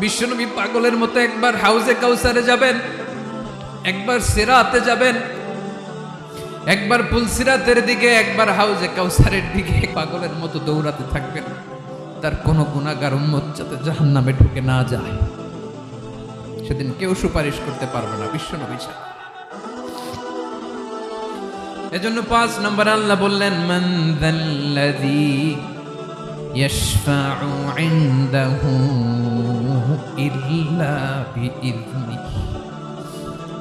বিশ্বনবী পাগলের মতো একবার হাউজে কাউসারে যাবেন, একবার সিরাতে যাবেন, একবার পুলসিরাতের দিকে, একবার হাউজে কাউসারের দিকে পাগলের মতো দৌড়াতে থাকবেন। তার কোনো গুনাহগার উম্মত যাতে জাহান্নামে ঢুকে না যায়, সেদিন কেউ সুপারিশ করতে পারবে না বিশ্বনবী ছাড়া। এজন্য 5 নম্বর আল্লাহ বললেন, মান যাল্লাযী ইয়াশফাউ ইনদাহু ইল্লা বিইযনিহি।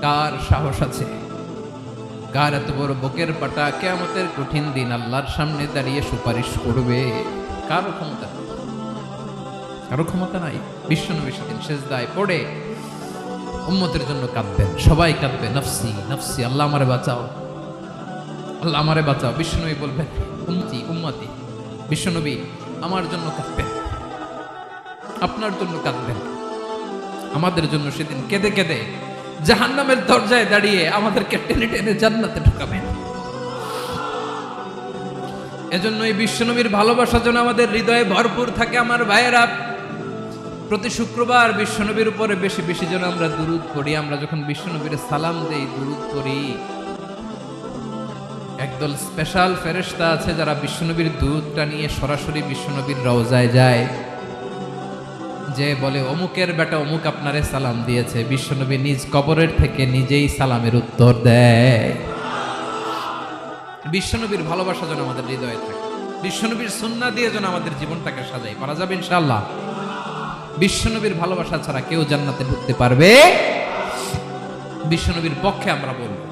কার সাহস আছে, কার এত বড় বুকের পাটা কিয়ামতের কঠিন দিন আল্লাহর সামনে দাঁড়িয়ে সুপারিশ করবে? কারো ক্ষমতা, কারো ক্ষমতা নাই। বিশ্বনবী সেদিন সিজদায় পড়ে উম্মতের জন্য কাঁদবেন, সবাই কাঁদবে, নফসি নফসি, আল্লাহ আমারে বাঁচাও, আল্লাহ আমারে বাঁচাও। বিশ্বনবী বলবেন, উম্মতি উম্মতি। বিশ্বনবী আমার জন্য কাঁদবেন, আপনার জন্য কাঁদবেন, আমাদের জন্য সেদিন কেঁদে কেঁদে জাহান্নামের দরজায় দাঁড়িয়ে আমাদেরকে টেনে টেনে জান্নাতে ঢুকাবেন। এজন্য এই বিশ্বনবীর ভালোবাসা যেন আমাদের হৃদয়ে ভরপুর থাকে। আমার ভাইয়েরা, প্রতি শুক্রবার বিশ্বনবীর উপরে বেশি বেশি যেন আমরা দুরূদ পড়ি। আমরা যখন বিশ্বনবীর সালাম দেই, দুরূদ পড়ি, একদল স্পেশাল ফেরেশতা আছে যারা বিশ্বনবীর দুরূদটা নিয়ে সরাসরি বিশ্বনবীর রওজায় যায়, যে বলে অমুকের বেটা অমুক আপনারে সালাম দিয়েছে। বিশ্বনবী নিজ কবরের থেকে নিজেই সালামের উত্তর দেয়। বিশ্বনবীর ভালোবাসা যেন আমাদের হৃদয়ে থাকে, বিশ্বনবীর সুন্নাহ দিয়ে যেন আমাদের জীবনটাকে সাজাই। পারা যাবে ইনশাআল্লাহ। বিশ্বনবীর ভালোবাসা ছাড়া কেউ জান্নাতে ঢুকতে পারবে? বিশ্বনবীর পক্ষে আমরা বলবো,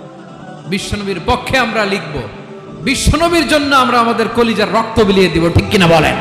বিশ্বনবীর পক্ষে আমরা লিখবো, বিশ্বনবীর জন্য আমরা আমাদের কলিজার রক্ত বিলিয়ে দিব, ঠিক কিনা বলেন?